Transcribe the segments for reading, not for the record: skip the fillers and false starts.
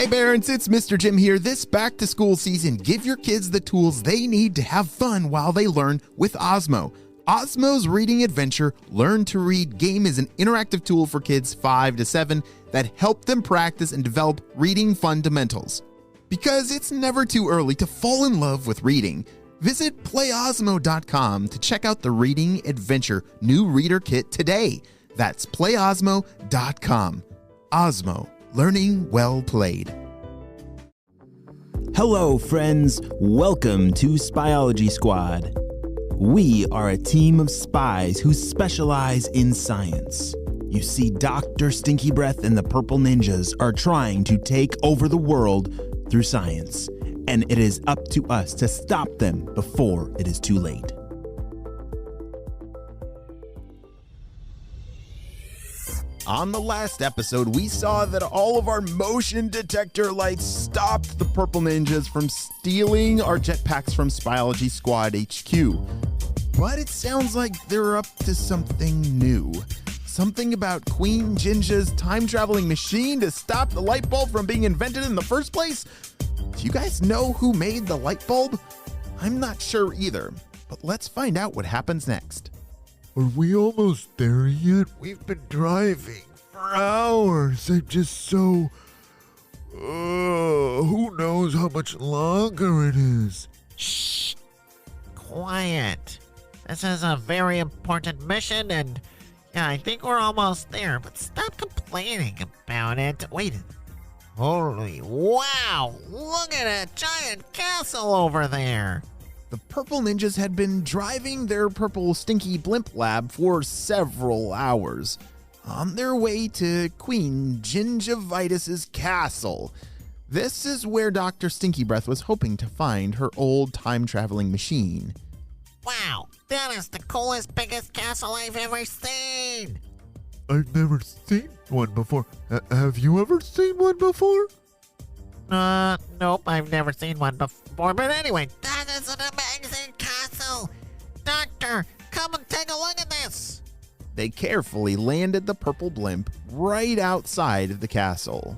Hey parents, it's Mr. Jim here. This back to school season, give your kids the tools they need to have fun while they learn with Osmo. Osmo's Reading Adventure Learn to Read game is an interactive tool for kids 5 to 7 that help them practice and develop reading fundamentals. Because it's never too early to fall in love with reading. Visit playosmo.com to check out the Reading Adventure new reader kit today. That's playosmo.com. Osmo, learning well played. Hello, friends. Welcome to Spyology Squad. We are a team of spies who specialize in science. You see, Dr. Stinky Breath and the Purple Ninjas are trying to take over the world through science, and it is up to us to stop them before it is too late. On the last episode, we saw that all of our motion detector lights stopped the Purple Ninjas from stealing our jetpacks from Spyology Squad HQ. But it sounds like they're up to something new. Something about Queen Jinja's time-traveling machine to stop the light bulb from being invented in the first place? Do you guys know who made the light bulb? I'm not sure either, but let's find out what happens next. Are we almost there yet? We've been driving for hours. I'm just so... who knows how much longer it is? Shh! Quiet. This is a very important mission, and yeah, I think we're almost there, but stop complaining about it. Wait. Holy wow! Look at that giant castle over there! The Purple Ninjas had been driving their purple stinky blimp lab for several hours, on their way to Queen Gingivitis' castle. This is where Dr. Stinky Breath was hoping to find her old time-traveling machine. Wow, that is the coolest, biggest castle I've ever seen! I've never seen one before. Have you ever seen one before? Nope, I've never seen one before, but anyway, that is an amazing castle! Doctor, come and take a look at this! They carefully landed the purple blimp right outside of the castle.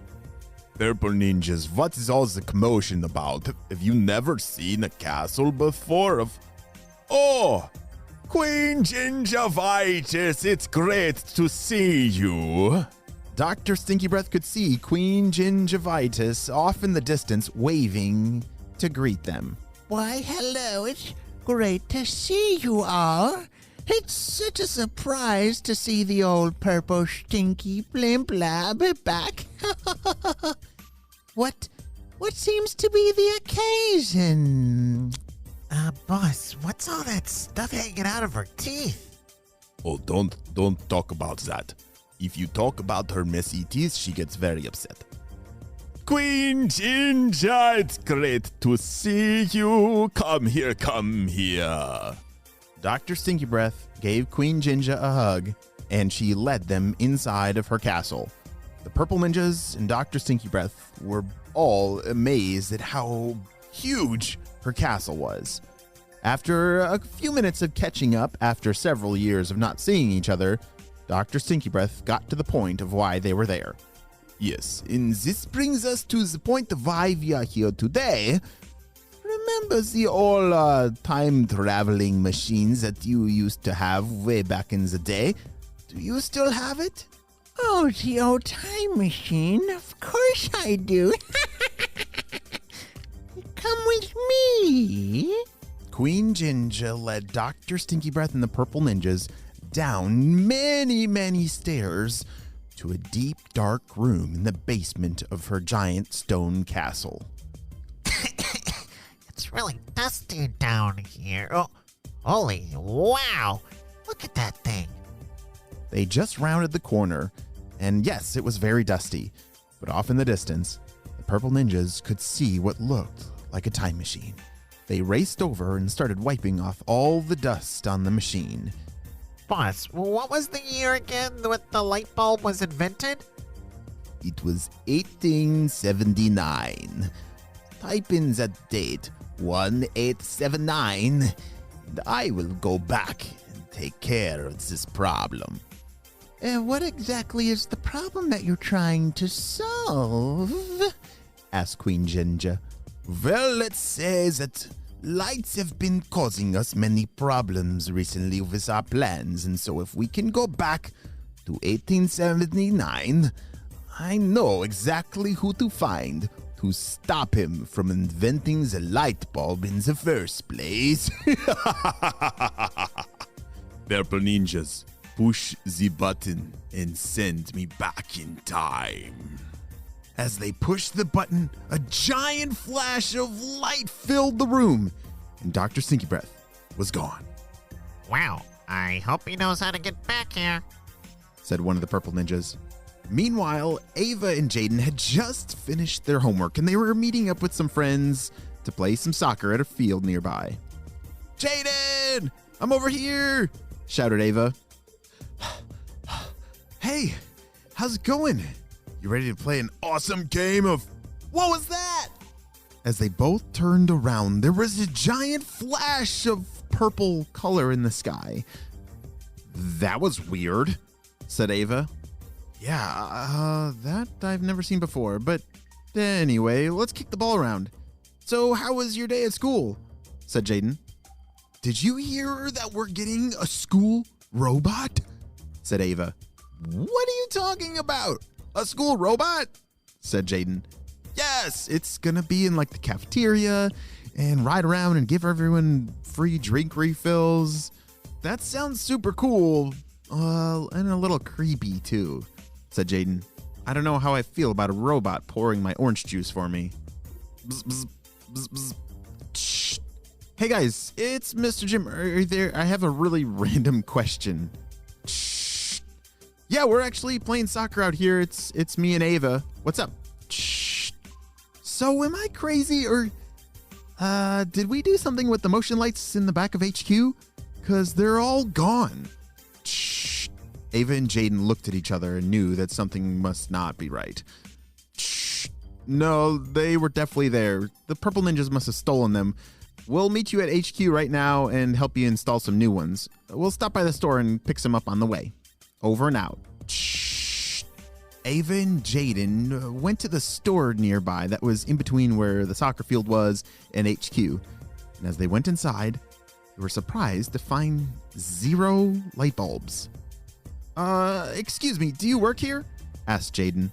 Purple Ninjas, what is all the commotion about? Have you never seen a castle before? Oh, Queen Gingivitis, it's great to see you. Dr. Stinky Breath could see Queen Gingivitis off in the distance waving to greet them. Why, hello, it's great to see you all. It's such a surprise to see the old purple stinky blimp lab back. What seems to be the occasion? Boss, what's all that stuff hanging out of her teeth? Oh, don't talk about that. If you talk about her messy teeth, she gets very upset. Queen Jinja, it's great to see you. Come here, come here. Dr. Stinky Breath gave Queen Jinja a hug, and she led them inside of her castle. The Purple Ninjas and Dr. Stinky Breath were all amazed at how huge her castle was. After a few minutes of catching up after several years of not seeing each other, Dr. Stinky Breath got to the point of why they were there. Yes, and this brings us to the point of why we are here today. Remember the old time-traveling machines that you used to have way back in the day? Do you still have it? Oh, the old time machine? Of course I do. Come with me. Queen Jinja led Dr. Stinky Breath and the Purple Ninjas down many, many stairs to a deep, dark room in the basement of her giant stone castle. It's really dusty down here. Oh, holy wow! Look at that thing. They just rounded the corner, and yes, it was very dusty, but off in the distance, the Purple Ninjas could see what looked like a time machine. They raced over and started wiping off all the dust on the machine. Boss, what was the year again that the light bulb was invented? It was 1879. Type in that date, 1879, and I will go back and take care of this problem. What exactly is the problem that you're trying to solve? asked Queen Ginger. Well, let's say that lights have been causing us many problems recently with our plans, and so if we can go back to 1879, I know exactly who to find to stop him from inventing the light bulb in the first place. Purple ninjas, push the button and send me back in time. As they pushed the button, a giant flash of light filled the room, and Dr. Stinky Breath was gone, Wow, I hope he knows how to get back here. said one of the purple ninjas. Meanwhile, Ava and Jaden had just finished their homework, and they were meeting up with some friends to play some soccer at a field nearby. Jaden, I'm over here, shouted Ava. Hey, how's it going? You ready to play an awesome game of... What was that? As they both turned around, there was a giant flash of purple color in the sky. That was weird, said Ava. Yeah, that I've never seen before, but anyway, let's kick the ball around. So how was your day at school? Said Jaden. Did you hear that we're getting a school robot? Said Ava. What are you talking about? A school robot? Said Jaden. Yes, it's gonna be in like the cafeteria and ride around and give everyone free drink refills. That sounds super cool, and a little creepy too, said Jaden. I don't know how I feel about a robot pouring my orange juice for me. Bzz, bzz, bzz, bzz. Shh. Hey guys, it's Mr. Jim. Are you there? I have a really random question. Shh. Yeah, we're actually playing soccer out here. It's me and Ava. What's up? Shh. So am I crazy or did we do something with the motion lights in the back of HQ? Cause they're all gone. Shh. Ava and Jaden looked at each other and knew that something must not be right. Shh. No, they were definitely there. The purple ninjas must have stolen them. We'll meet you at HQ right now and help you install some new ones. We'll stop by the store and pick some up on the way. Over and out. Shh. Ava and Jaden went to the store nearby that was in between where the soccer field was and HQ. And as they went inside, they were surprised to find 0 light bulbs. Excuse me, do you work here? Asked Jaden.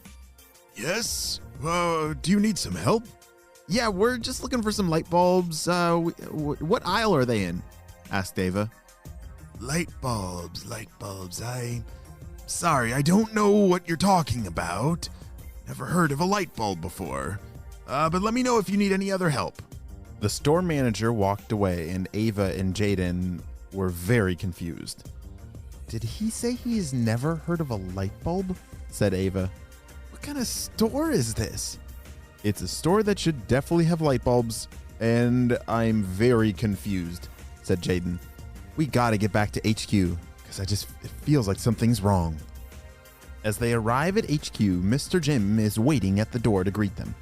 Yes? Do you need some help? Yeah, we're just looking for some light bulbs. What aisle are they in? Asked Ava. Light bulbs. Sorry, I don't know what you're talking about. Never heard of a light bulb before. But let me know if you need any other help. The store manager walked away, and Ava and Jaden were very confused. Did he say he has never heard of a light bulb? Said Ava. What kind of store is this? It's a store that should definitely have light bulbs, and I'm very confused, said Jaden. We gotta get back to HQ, because it feels like something's wrong. As they arrive at HQ, Mr. Jim is waiting at the door to greet them.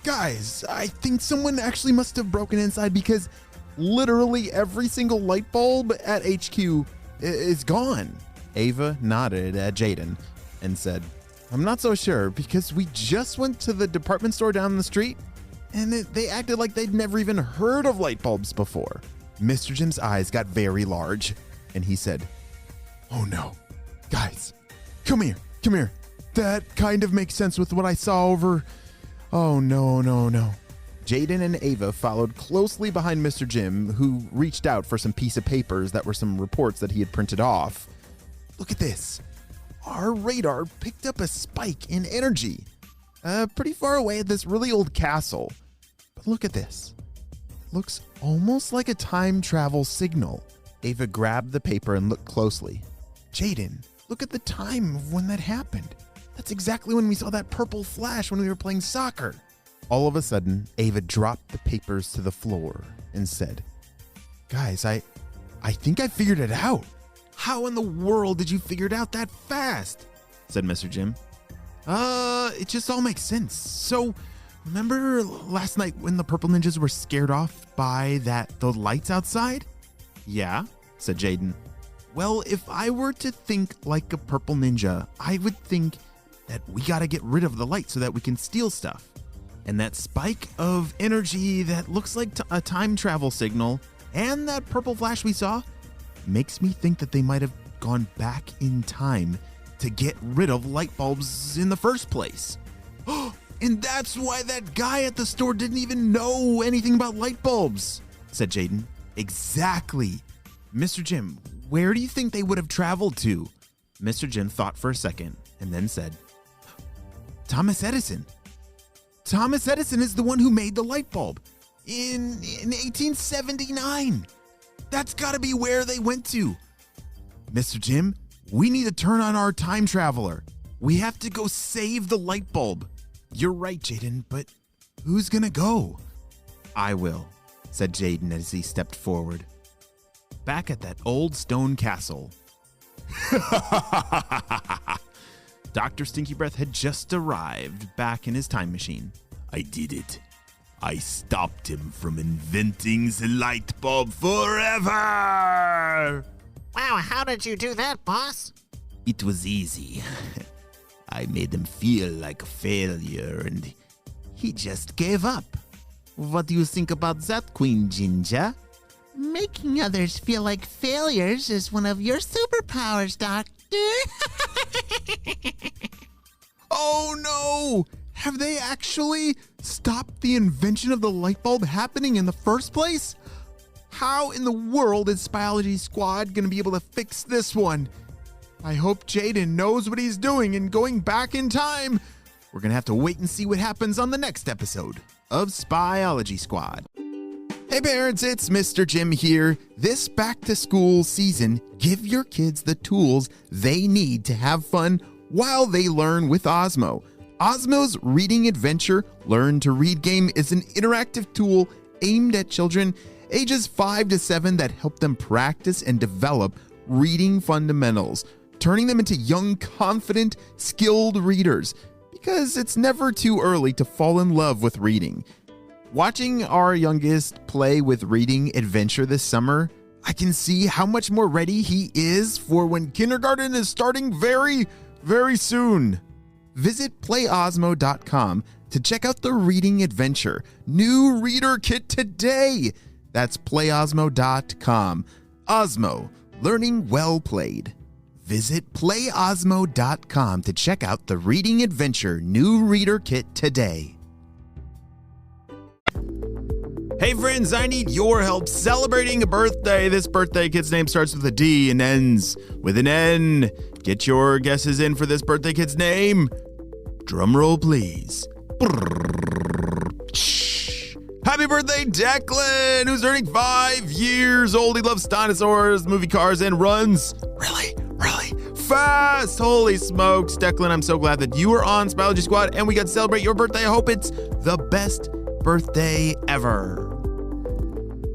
Guys, I think someone actually must have broken inside because literally every single light bulb at HQ is gone. Ava nodded at Jaden and said, I'm not so sure because we just went to the department store down the street and they acted like they'd never even heard of light bulbs before. Mr. Jim's eyes got very large and he said, Oh no, guys, come here. That kind of makes sense with what I saw over. Oh no. Jaden and Ava followed closely behind Mr. Jim, who reached out for some piece of papers that were some reports that he had printed off. Look at this. Our radar picked up a spike in energy, pretty far away at this really old castle. But look at this. It looks almost like a time travel signal. Ava grabbed the paper and looked closely. Jaden, look at the time of when that happened. That's exactly when we saw that purple flash when we were playing soccer. All of a sudden, Ava dropped the papers to the floor and said, Guys, I think I figured it out. How in the world did you figure it out that fast? Said Mr. Jim. It just all makes sense. So, remember last night when the purple ninjas were scared off by the lights outside? Yeah, said Jaden. Well, if I were to think like a purple ninja, I would think that we gotta get rid of the light so that we can steal stuff. And that spike of energy that looks like a time travel signal and that purple flash we saw makes me think that they might have gone back in time to get rid of light bulbs in the first place. And that's why that guy at the store didn't even know anything about light bulbs, said Jaden. Exactly. Mr. Jim, where do you think they would have traveled to? Mr. Jim thought for a second and then said, Thomas Edison. Thomas Edison is the one who made the light bulb in 1879. That's got to be where they went to. Mr. Jim, we need to turn on our time traveler. We have to go save the light bulb. You're right, Jaden, but who's gonna go? I will, said Jaden as he stepped forward. Back at that old stone castle. Dr. Stinky Breath had just arrived back in his time machine. I did it. I stopped him from inventing the light bulb forever! Wow, how did you do that, boss? It was easy. I made him feel like a failure and he just gave up. What do you think about that, Queen Ginger? Making others feel like failures is one of your superpowers, Doctor. Oh no! Have they actually stopped the invention of the light bulb happening in the first place? How in the world is Spyology Squad going to be able to fix this one? I hope Jaden knows what he's doing and going back in time. We're going to have to wait and see what happens on the next episode of Spyology Squad. Hey parents, it's Mr. Jim here. This back-to-school season, give your kids the tools they need to have fun while they learn with Osmo. Osmo's Reading Adventure Learn to Read game is an interactive tool aimed at children ages 5 to 7 that help them practice and develop reading fundamentals, turning them into young, confident, skilled readers, because it's never too early to fall in love with reading. Watching our youngest play with Reading Adventure this summer, I can see how much more ready he is for when kindergarten is starting very, very soon. Visit playosmo.com to check out the Reading Adventure new reader kit today. That's playosmo.com. Osmo, learning well played. Visit playosmo.com to check out the Reading Adventure new reader kit today. Hey friends, I need your help celebrating a birthday. This birthday kid's name starts with a D and ends with an N. Get your guesses in for this birthday kid's name. Drumroll, please. Happy birthday, Declan, who's turning 5 years old. He loves dinosaurs, movie cars, and runs really, really fast. Holy smokes, Declan, I'm so glad that you are on Spyology Squad and we got to celebrate your birthday. I hope it's the best birthday ever.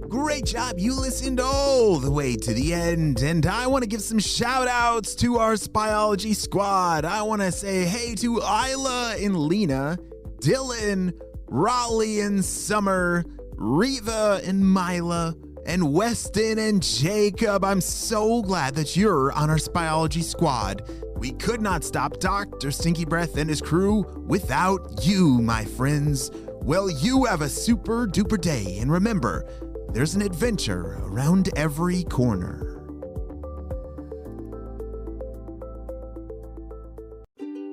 Great job. You listened all the way to the end. And I want to give some shout outs to our Spyology Squad. I want to say hey to Isla and Lena, Dylan, Raleigh and Summer, Reva and Mila, and Weston and Jacob. I'm so glad that you're on our Spyology Squad. We could not stop Dr. Stinky Breath and his crew without you, my friends. Well, you have a super duper day, and remember, there's an adventure around every corner.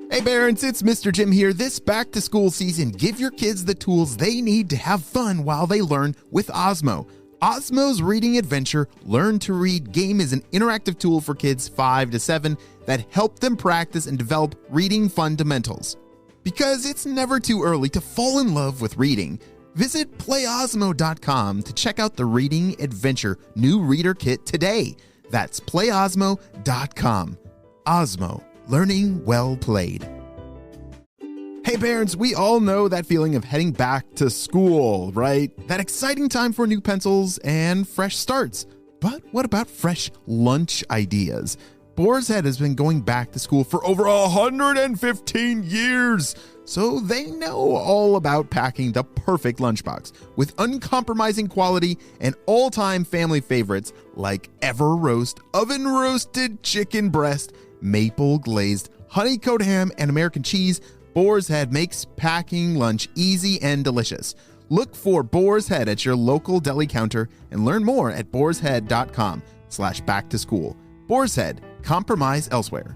Hey parents, it's Mr. Jim here. This back-to-school season, give your kids the tools they need to have fun while they learn with Osmo. Osmo's Reading Adventure Learn to Read game is an interactive tool for kids 5 to 7 that help them practice and develop reading fundamentals. Because it's never too early to fall in love with reading, visit playosmo.com to check out the Reading Adventure new reader kit today. That's playosmo.com. Osmo, learning well played. Hey parents, we all know that feeling of heading back to school, right? That exciting time for new pencils and fresh starts. But what about fresh lunch ideas? Boar's Head has been going back to school for over 115 years, so they know all about packing the perfect lunchbox with uncompromising quality and all-time family favorites like Ever Roast, oven roasted chicken breast, maple glazed honey coat ham, and American cheese, Boar's Head makes packing lunch easy and delicious. Look for Boar's Head at your local deli counter and learn more at boarshead.com/back-to-school. Boar's Head, compromise elsewhere.